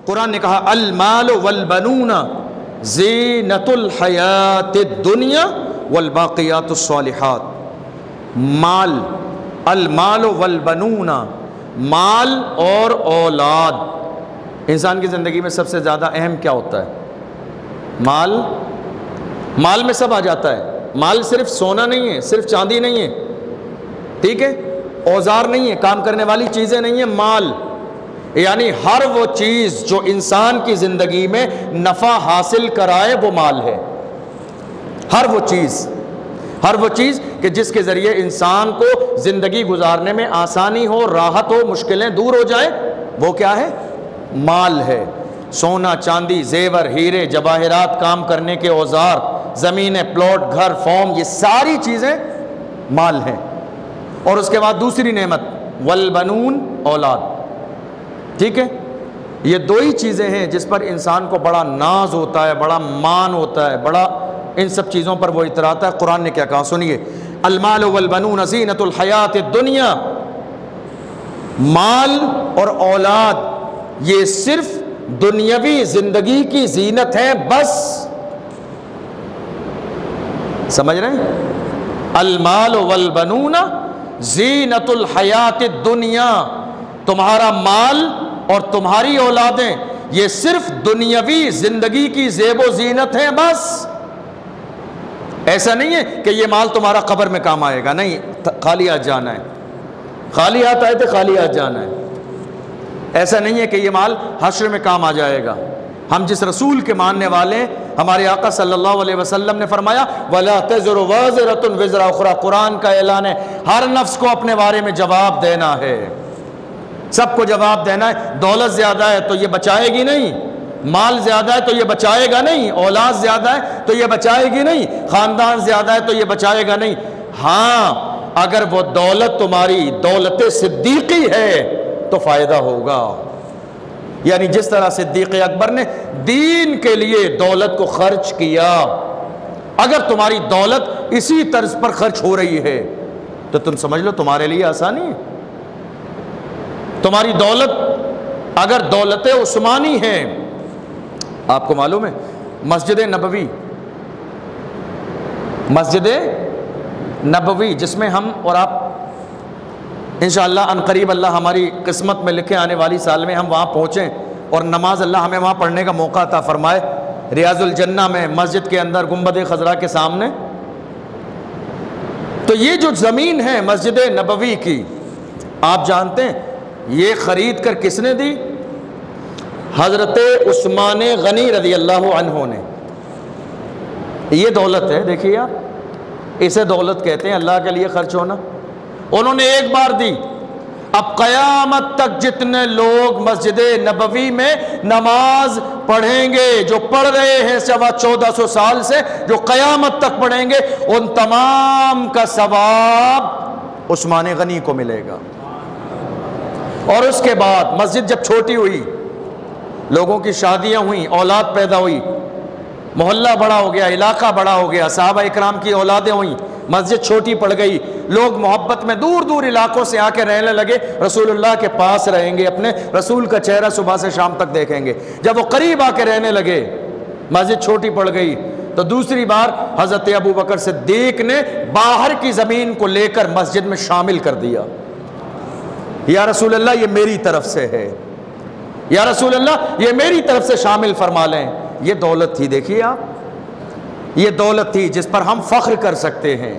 قرآن نے کہا المال والبنون زینت الحیات الدنیا والباقیات الصالحات، مال، المال والبنون، مال اور اولاد۔ انسان کی زندگی میں سب سے زیادہ اہم کیا ہوتا ہے؟ مال۔ مال میں سب آ جاتا ہے۔ مال صرف سونا نہیں ہے، صرف چاندی نہیں ہے، ٹھیک ہے، اوزار نہیں ہے، کام کرنے والی چیزیں نہیں ہیں، مال یعنی ہر وہ چیز جو انسان کی زندگی میں نفع حاصل کرائے وہ مال ہے۔ ہر وہ چیز کہ جس کے ذریعے انسان کو زندگی گزارنے میں آسانی ہو، راحت ہو، مشکلیں دور ہو جائیں، وہ کیا ہے؟ مال ہے۔ سونا، چاندی، زیور، ہیرے، جواہرات، کام کرنے کے اوزار، زمینیں، پلاٹ، گھر، فارم، یہ ساری چیزیں مال ہیں۔ اور اس کے بعد دوسری نعمت والبنون، اولاد، ٹھیک ہے۔ یہ دو ہی چیزیں ہیں جس پر انسان کو بڑا ناز ہوتا ہے، بڑا مان ہوتا ہے، بڑا ان سب چیزوں پر وہ اتراتا ہے۔ قرآن نے کیا کہا سنیے، المال والبنون زینت الحیات الدنیا، مال اور اولاد یہ صرف دنیاوی زندگی کی زینت ہے بس۔ سمجھ رہے ہیں؟ المال والبنون زینت الحیات الدنیا، تمہارا مال اور تمہاری اولادیں یہ صرف دنیاوی زندگی کی زیب و زینت ہیں بس۔ ایسا نہیں ہے کہ یہ مال تمہارا قبر میں کام آئے گا، نہیں، خالی ہاتھ جانا ہے، خالی ہاتھ آئے تھے خالی ہاتھ جانا ہے۔ ایسا نہیں ہے کہ یہ مال حشر میں کام آ جائے گا۔ ہم جس رسول کے ماننے والے ہیں، ہمارے آقا صلی اللہ علیہ وسلم نے فرمایا وَلَا تَزِرُ وَازِرَةٌ وِزْرَ أُخْرَىٰ، قرآن کا اعلان ہے، ہر نفس کو اپنے بارے میں جواب دینا ہے، سب کو جواب دینا ہے۔ دولت زیادہ ہے تو یہ بچائے گی نہیں، مال زیادہ ہے تو یہ بچائے گا نہیں، اولاد زیادہ ہے تو یہ بچائے گی نہیں، خاندان زیادہ ہے تو یہ بچائے گا نہیں۔ ہاں اگر وہ دولت تمہاری دولت صدیقی ہے تو فائدہ ہوگا۔ یعنی جس طرح صدیق اکبر نے دین کے لیے دولت کو خرچ کیا، اگر تمہاری دولت اسی طرز پر خرچ ہو رہی ہے تو تم سمجھ لو تمہارے لیے آسانی ہے۔ تمہاری دولت اگر دولت عثمانی ہے، آپ کو معلوم ہے مسجد نبوی جس میں ہم اور آپ انشاءاللہ عنقریب اللہ ہماری قسمت میں لکھے آنے والی سال میں ہم وہاں پہنچیں اور نماز اللہ ہمیں وہاں پڑھنے کا موقع عطا فرمائے، ریاض الجنہ میں مسجد کے اندر گنبد خضرا کے سامنے۔ تو یہ جو زمین ہے مسجد نبوی کی، آپ جانتے ہیں یہ خرید کر کس نے دی؟ حضرت عثمان غنی رضی اللہ عنہ نے۔ یہ دولت ہے، دیکھیے آپ، اسے دولت کہتے ہیں، اللہ کے لیے خرچ ہونا۔ انہوں نے ایک بار دی، اب قیامت تک جتنے لوگ مسجد نبوی میں نماز پڑھیں گے، جو پڑھ رہے ہیں 1400 سال سے، جو قیامت تک پڑھیں گے، ان تمام کا ثواب عثمان غنی کو ملے گا۔ اور اس کے بعد مسجد جب چھوٹی ہوئی، لوگوں کی شادیاں ہوئیں، اولاد پیدا ہوئی، محلہ بڑا ہو گیا، علاقہ بڑا ہو گیا، صحابہ اکرام کی اولادیں ہوئیں، مسجد چھوٹی پڑ گئی، لوگ محبت میں دور دور علاقوں سے آ کے رہنے لگے، رسول اللہ کے پاس رہیں گے، اپنے رسول کا چہرہ صبح سے شام تک دیکھیں گے۔ جب وہ قریب آ کے رہنے لگے، مسجد چھوٹی پڑ گئی، تو دوسری بار حضرت ابو بکر صدیق نے باہر کی زمین کو لے کر مسجد میں شامل کر دیا۔ یا رسول اللہ یہ میری طرف سے ہے، یا رسول اللہ یہ میری طرف سے شامل فرما لیں۔ یہ دولت تھی، دیکھیے آپ، یہ دولت تھی جس پر ہم فخر کر سکتے ہیں،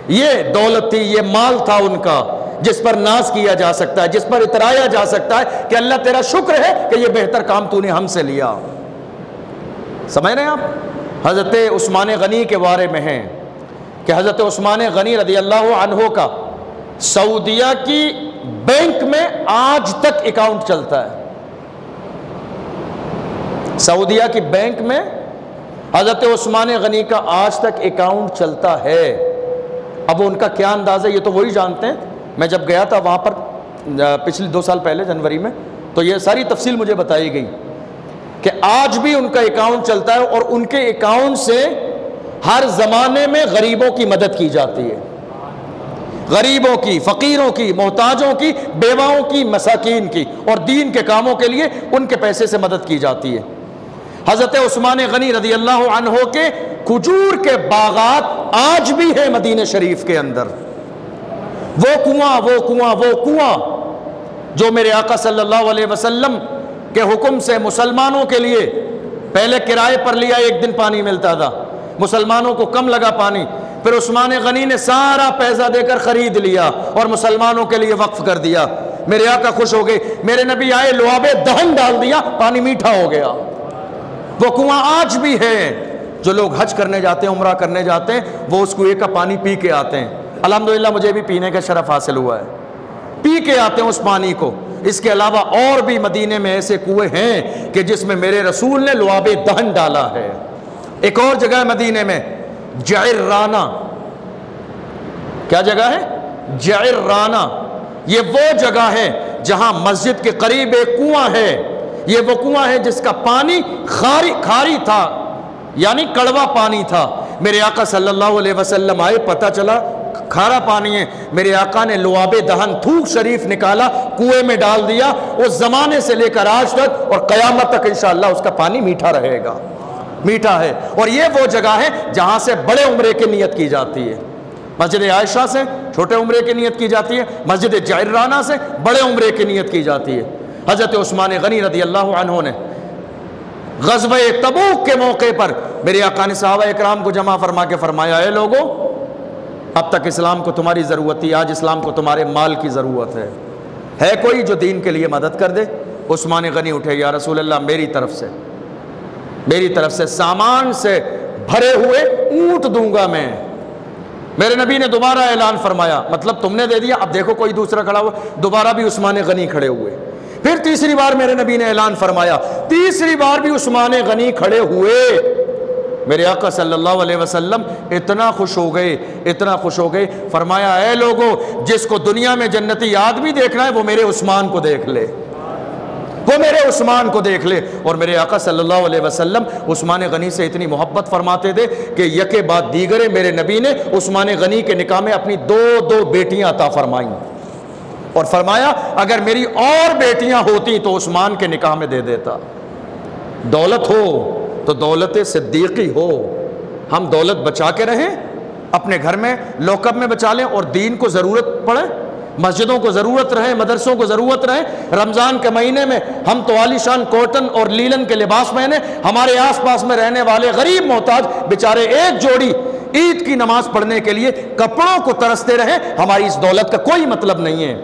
یہ دولت تھی، یہ مال تھا ان کا جس پر ناز کیا جا سکتا ہے، جس پر اترایا جا سکتا ہے کہ اللہ تیرا شکر ہے کہ یہ بہتر کام تو نے ہم سے لیا۔ سمجھ رہے ہیں آپ؟ حضرت عثمان غنی کے بارے میں ہیں کہ حضرت عثمان غنی رضی اللہ عنہ کا سعودیہ کی بینک میں آج تک اکاؤنٹ چلتا ہے۔ سعودیہ کی بینک میں حضرت عثمان غنی کا آج تک اکاؤنٹ چلتا ہے۔ اب ان کا کیا انداز ہے یہ تو وہی جانتے ہیں۔ میں جب گیا تھا وہاں پر پچھلے 2 سال پہلے جنوری میں، تو یہ ساری تفصیل مجھے بتائی گئی کہ آج بھی ان کا اکاؤنٹ چلتا ہے، اور ان کے اکاؤنٹ سے ہر زمانے میں غریبوں کی مدد کی جاتی ہے۔ غریبوں کی، فقیروں کی، محتاجوں کی، بیواؤں کی، مساکین کی، اور دین کے کاموں کے لیے ان کے پیسے سے مدد کی جاتی ہے۔ حضرت عثمان غنی رضی اللہ عنہ کے کھجور کے باغات آج بھی ہیں مدینہ شریف کے اندر۔ وہ کنواں جو میرے آقا صلی اللہ علیہ وسلم کے حکم سے مسلمانوں کے لیے پہلے کرائے پر لیا، ایک دن پانی ملتا تھا، مسلمانوں کو کم لگا پانی، پھر عثمان غنی نے سارا پیسہ دے کر خرید لیا اور مسلمانوں کے لیے وقف کر دیا۔ میرے آقا خوش ہو گئے، میرے نبی آئے، لعاب دہن ڈال دیا، پانی میٹھا ہو گیا۔ وہ کنواں آج بھی ہے، جو لوگ حج کرنے جاتے ہیں، عمرہ کرنے جاتے ہیں، وہ اس کنویں کا پانی پی کے آتے ہیں۔ الحمدللہ مجھے بھی پینے کا شرف حاصل ہوا ہے، پی کے آتے ہیں اس پانی کو۔ اس کے علاوہ اور بھی مدینے میں ایسے کنویں ہیں کہ جس میں میرے رسول نے لعاب دہن ڈالا ہے۔ ایک اور جگہ ہے مدینے میں، جعرانہ۔ کیا جگہ ہے؟ جعرانہ۔ یہ وہ جگہ ہے جہاں مسجد کے قریب ایک کنواں ہے۔ یہ وہ کنواں ہے جس کا پانی کھاری تھا، یعنی کڑوا پانی تھا۔ میرے آقا صلی اللہ علیہ وسلم آئے، پتہ چلا کھارا پانی ہے، میرے آقا نے لعاب دہن تھوک شریف نکالا، کنویں میں ڈال دیا۔ اس زمانے سے لے کر آج تک اور قیامت تک انشاءاللہ اس کا پانی میٹھا رہے گا، میٹھا ہے۔ اور یہ وہ جگہ ہے جہاں سے بڑے عمرے کی نیت کی جاتی ہے۔ مسجد عائشہ سے چھوٹے عمرے کی نیت کی جاتی ہے، مسجد جعرانہ سے بڑے عمرے کی نیت کی جاتی ہے۔ حضرت عثمان غنی رضی اللہ عنہ نے غزوہ تبوک کے موقع پر میرے آقا نے صحابہ اکرام کو جمع فرما کے فرمایا، اے لوگو، اب تک اسلام کو تمہاری ضرورت تھی، آج اسلام کو تمہارے مال کی ضرورت ہے کوئی جو دین کے لیے مدد کر دے؟ عثمان غنی اٹھے، یا رسول اللہ، میری طرف سے سامان سے بھرے ہوئے اونٹ دوں گا میں۔ میرے نبی نے دوبارہ اعلان فرمایا، مطلب تم نے دے دیا، اب دیکھو کوئی دوسرا کھڑا ہوا، دوبارہ بھی عثمان غنی کھڑے ہوئے۔ پھر تیسری بار میرے نبی نے اعلان فرمایا، تیسری بار بھی عثمان غنی کھڑے ہوئے۔ میرے آقا صلی اللہ علیہ وسلم اتنا خوش ہو گئے، فرمایا، اے لوگو، جس کو دنیا میں جنتی آدمی دیکھنا ہے وہ میرے عثمان کو دیکھ لے، اور میرے آقا صلی اللہ علیہ وسلم عثمان غنی سے اتنی محبت فرماتے تھے کہ یکے بعد دیگرے میرے نبی نے عثمان غنی کے نکاح میں اپنی دو بیٹیاں عطا فرمائیں، اور فرمایا اگر میری اور بیٹیاں ہوتی تو عثمان کے نکاح میں دے دیتا۔ دولت ہو تو دولت صدیقی ہو، ہم دولت بچا کے رہیں، اپنے گھر میں لاک اپ میں بچا لیں، اور دین کو ضرورت پڑے، مسجدوں کو ضرورت رہے، مدرسوں کو ضرورت رہے۔ رمضان کے مہینے میں ہم تو عالیشان کوٹن اور لیلن کے لباس پہنے، ہمارے آس پاس میں رہنے والے غریب محتاج بیچارے ایک جوڑی عید کی نماز پڑھنے کے لیے کپڑوں کو ترستے رہیں۔ ہماری اس دولت کا کوئی مطلب نہیں ہے،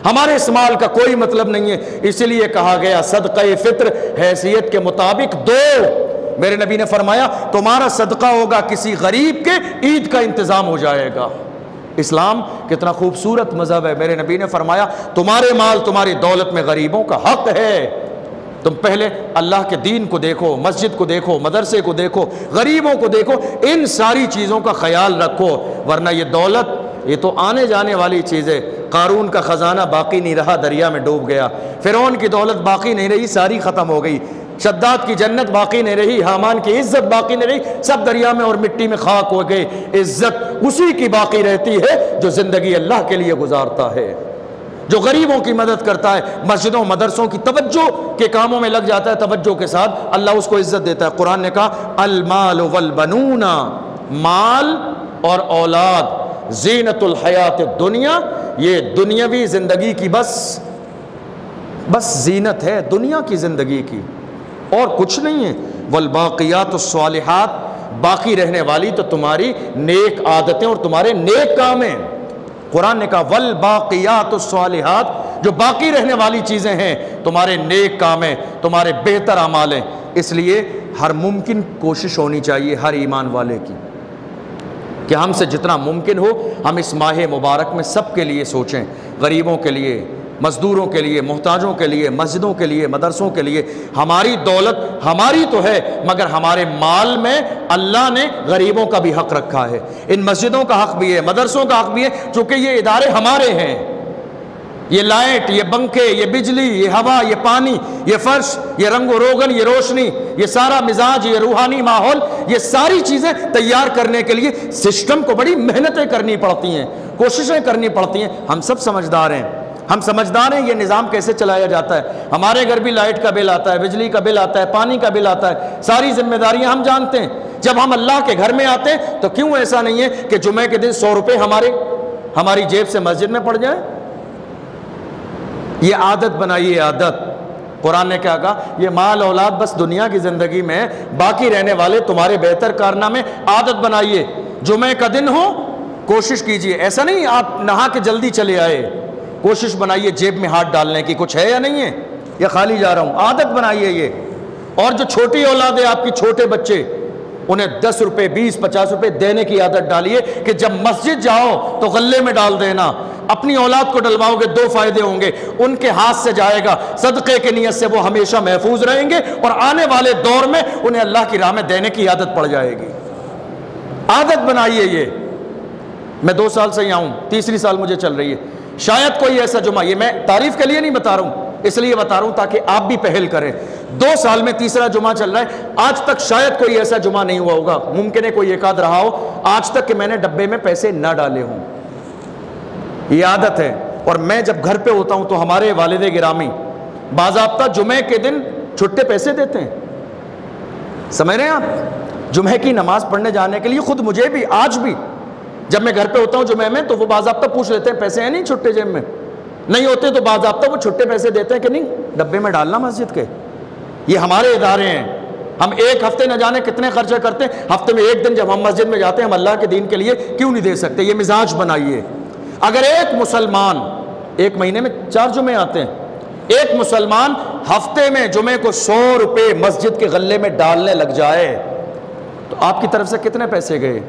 ہمارے اس مال کا کوئی مطلب نہیں ہے۔ اس لیے کہا گیا صدقہ فطر حیثیت کے مطابق دو۔ میرے نبی نے فرمایا تمہارا صدقہ ہوگا کسی غریب کے، عید کا انتظام ہو جائے گا۔ اسلام کتنا خوبصورت مذہب ہے۔ میرے نبی نے فرمایا تمہارے مال تمہاری دولت میں غریبوں کا حق ہے۔ تم پہلے اللہ کے دین کو دیکھو، مسجد کو دیکھو، مدرسے کو دیکھو، غریبوں کو دیکھو، ان ساری چیزوں کا خیال رکھو، ورنہ یہ دولت یہ تو آنے جانے والی چیز ہے۔ قارون کا خزانہ باقی نہیں رہا، دریا میں ڈوب گیا۔ فرعون کی دولت باقی نہیں رہی، ساری ختم ہو گئی۔ شداد کی جنت باقی نہیں رہی، حامان کی عزت باقی نہیں رہی، سب دریا میں اور مٹی میں خاک ہو گئے۔ عزت اسی کی باقی رہتی ہے جو زندگی اللہ کے لیے گزارتا ہے، جو غریبوں کی مدد کرتا ہے، مسجدوں مدرسوں کی توجہ کے کاموں میں لگ جاتا ہے، توجہ کے ساتھ اللہ اس کو عزت دیتا ہے۔ قرآن نے کہا المال والبنون، مال اور اولاد زینت الحیات الدنیا، یہ دنیاوی زندگی کی بس زینت ہے، دنیا کی زندگی کی، اور کچھ نہیں ہے۔ والباقیات الصالحات، باقی رہنے والی تو تمہاری نیک عادتیں اور تمہارے نیک کام ہیں۔ قرآن نے کہا والباقیات الصالحات، جو باقی رہنے والی چیزیں ہیں تمہارے نیک کام ہیں، تمہارے بہتر اعمال ہیں۔ اس لیے ہر ممکن کوشش ہونی چاہیے ہر ایمان والے کی کہ ہم سے جتنا ممکن ہو ہم اس ماہ مبارک میں سب کے لیے سوچیں، غریبوں کے لیے، مزدوروں کے لیے، محتاجوں کے لیے، مسجدوں کے لیے، مدرسوں کے لیے۔ ہماری دولت ہماری تو ہے، مگر ہمارے مال میں اللہ نے غریبوں کا بھی حق رکھا ہے، ان مسجدوں کا حق بھی ہے، مدرسوں کا حق بھی ہے، چونکہ یہ ادارے ہمارے ہیں، یہ لائٹ، یہ پنکھے، یہ بجلی، یہ ہوا، یہ پانی، یہ فرش، یہ رنگ و روغن، یہ روشنی، یہ سارا مزاج، یہ روحانی ماحول، یہ ساری چیزیں تیار کرنے کے لیے سسٹم کو بڑی محنتیں کرنی پڑتی ہیں، کوششیں کرنی پڑتی ہیں۔ ہم سب سمجھدار ہیں، ہم سمجھدار ہیں یہ نظام کیسے چلایا جاتا ہے۔ ہمارے گھر بھی لائٹ کا بل آتا ہے، بجلی کا بل آتا ہے، پانی کا بل آتا ہے، ساری ذمہ داریاں ہم جانتے ہیں۔ جب ہم اللہ کے گھر میں آتے ہیں تو کیوں ایسا نہیں ہے کہ جمعے کے دن 100 روپے ہماری جیب سے مسجد میں پڑ جائیں؟ یہ عادت بنائیے، عادت۔ قرآن نے کیا کہا؟ یہ مال اولاد بس دنیا کی زندگی میں باقی رہنے والے تمہارے بہتر کارنامے عادت بنائیے۔ جمعے کا دن ہو کوشش کیجئے، ایسا نہیں آپ نہا کے جلدی چلے آئے، کوشش بنائیے جیب میں ہاتھ ڈالنے کی، کچھ ہے یا نہیں ہے یا خالی جا رہا ہوں، عادت بنائیے یہ۔ اور جو چھوٹی اولاد ہے آپ کی، چھوٹے بچے، انہیں 10 روپے 20 50 روپے دینے کی عادت ڈالیے کہ جب مسجد جاؤ تو غلے میں ڈال دینا۔ اپنی اولاد کو ڈلواؤ گے 2 فائدے ہوں گے، ان کے ہاتھ سے جائے گا، صدقے کی نیت سے وہ ہمیشہ محفوظ رہیں گے، اور آنے والے دور میں انہیں اللہ کی راہ میں دینے کی عادت پڑ جائے گی۔ عادت بنائیے یہ۔ میں 2 سال سے یہاں ہوں، 3ری سال مجھے چل رہی ہے۔ شاید کوئی ایسا جمعہ، یہ میں تعریف کے لیے نہیں بتا رہا ہوں، اس لیے بتا رہا ہوں تاکہ آپ بھی پہل کریں۔ 2 سال میں 3را جمعہ چل رہا ہے، آج تک شاید کوئی ایسا جمعہ نہیں ہوا ہوگا، ممکن ہے کوئی ایک آدھ رہا ہو آج تک کہ میں نے ڈبے میں پیسے نہ ڈالے ہوں۔ یہ عادت ہے۔ اور میں جب گھر پہ ہوتا ہوں تو ہمارے والد گرامی باضابطہ جمعے کے دن چھٹے پیسے دیتے ہیں، سمجھ رہے ہیں آپ؟ جمعے کی نماز پڑھنے جانے کے لیے خود مجھے بھی، آج بھی جب میں گھر پہ ہوتا ہوں جمعے میں تو وہ باضابطہ پوچھ لیتے ہیں پیسے ہیں نہیں چھٹے جیب میں؟ نہیں ہوتے تو باضابطہ وہ چھٹے پیسے دیتے ہیں کہ نہیں ڈبے میں ڈالنا مسجد کے۔ یہ ہمارے ادارے ہیں، ہم ایک ہفتے نہ جانے کتنے خرچہ کرتے ہیں، ہفتے میں ایک دن جب ہم مسجد میں جاتے ہیں ہم اللہ کے دین کے لیے کیوں نہیں دے سکتے؟ یہ مزاج بنائیے۔ اگر ایک مسلمان، ایک مہینے میں 4 جمعے آتے ہیں، ایک مسلمان ہفتے میں جمعے کو 100 روپے مسجد کے غلے میں ڈالنے لگ جائے تو آپ کی طرف سے کتنے پیسے گئے؟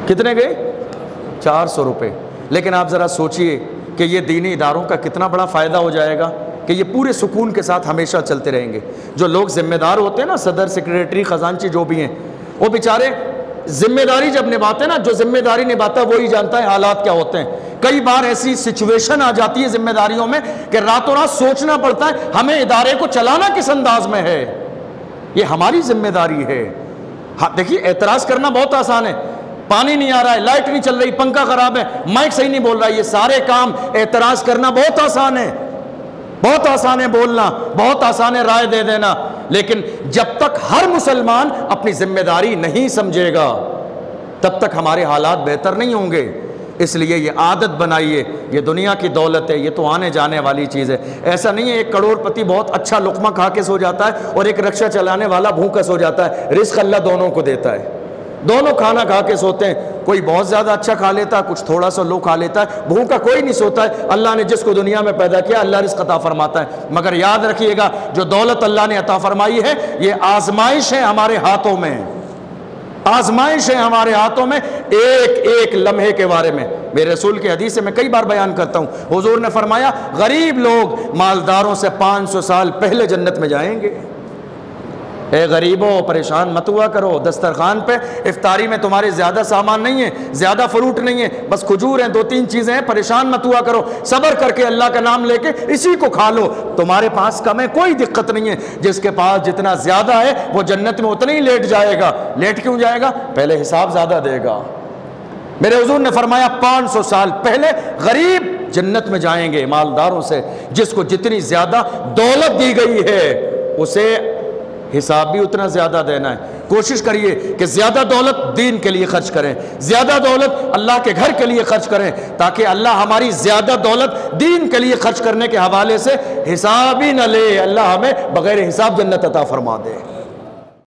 کتنے گئے؟ 400 روپے۔ لیکن آپ ذرا سوچئے کہ یہ دینی اداروں کا کتنا بڑا فائدہ ہو جائے گا کہ یہ پورے سکون کے ساتھ ہمیشہ چلتے رہیں گے۔ جو لوگ ذمہ دار ہوتے ہیں نا، صدر، سیکریٹری، خزانچی جو بھی ہیں، وہ بیچارے ذمہ داری جب نبھاتے ہیں نا، جو ذمہ داری نبھاتا ہے وہی جانتا ہے حالات کیا ہوتے ہیں۔ کئی بار ایسی سچویشن آ جاتی ہے ذمہ داریوں میں کہ راتوں رات سوچنا پڑتا ہے ہمیں ادارے کو چلانا کس انداز میں ہے، یہ ہماری ذمہ داری ہے۔ ہاں دیکھیے، اعتراض کرنا بہت آسان ہے، پانی نہیں آ رہا ہے، لائٹ نہیں چل رہی، پنکھا خراب ہے، مائک صحیح نہیں بول رہا ہے، یہ سارے کام اعتراض کرنا بہت آسان ہے، بہت آسان ہے بولنا، بہت آسان ہے رائے دے دینا، لیکن جب تک ہر مسلمان اپنی ذمہ داری نہیں سمجھے گا تب تک ہمارے حالات بہتر نہیں ہوں گے۔ اس لیے یہ عادت بنائیے، یہ دنیا کی دولت ہے، یہ تو آنے جانے والی چیز ہے۔ ایسا نہیں ہے ایک کروڑ پتی بہت اچھا لقمہ کھا کے سو جاتا ہے اور ایک رکشہ چلانے والا بھوکا سو جاتا ہے، رزق اللہ دونوں کو دیتا ہے، دونوں کھانا کھا کے سوتے ہیں، کوئی بہت زیادہ اچھا کھا لیتا ہے، کچھ تھوڑا سا لو کھا لیتا ہے، بھوکا کوئی نہیں سوتا ہے۔ اللہ نے جس کو دنیا میں پیدا کیا اللہ رزق عطا فرماتا ہے، مگر یاد رکھیے گا جو دولت اللہ نے عطا فرمائی ہے یہ آزمائش ہے ہمارے ہاتھوں میں، آزمائش ہے ہمارے ہاتھوں میں، ایک ایک لمحے کے بارے میں۔ میرے رسول کی حدیث سے میں کئی بار بیان کرتا ہوں، حضور نے فرمایا غریب لوگ مالداروں سے 500 سال پہلے جنت میں جائیں گے۔ اے غریبوں پریشان مت ہوا کرو، دسترخوان پہ افطاری میں تمہارے زیادہ سامان نہیں ہے، زیادہ فروٹ نہیں ہے، بس کھجور ہیں، 2-3 چیزیں ہیں، پریشان مت ہوا کرو، صبر کر کے اللہ کا نام لے کے اسی کو کھا لو، تمہارے پاس کم ہے کوئی دقت نہیں ہے، جس کے پاس جتنا زیادہ ہے وہ جنت میں اتنا ہی لیٹ جائے گا۔ لیٹ کیوں جائے گا؟ پہلے حساب زیادہ دے گا۔ میرے حضور نے فرمایا 500 سال پہلے غریب جنت میں جائیں گے مالداروں سے، جس کو جتنی زیادہ دولت دی گئی ہے اسے حساب بھی اتنا زیادہ دینا ہے۔ کوشش کریے کہ زیادہ دولت دین کے لیے خرچ کریں، زیادہ دولت اللہ کے گھر کے لیے خرچ کریں، تاکہ اللہ ہماری زیادہ دولت دین کے لیے خرچ کرنے کے حوالے سے حساب ہی نہ لے، اللہ ہمیں بغیر حساب جنت عطا فرما دے۔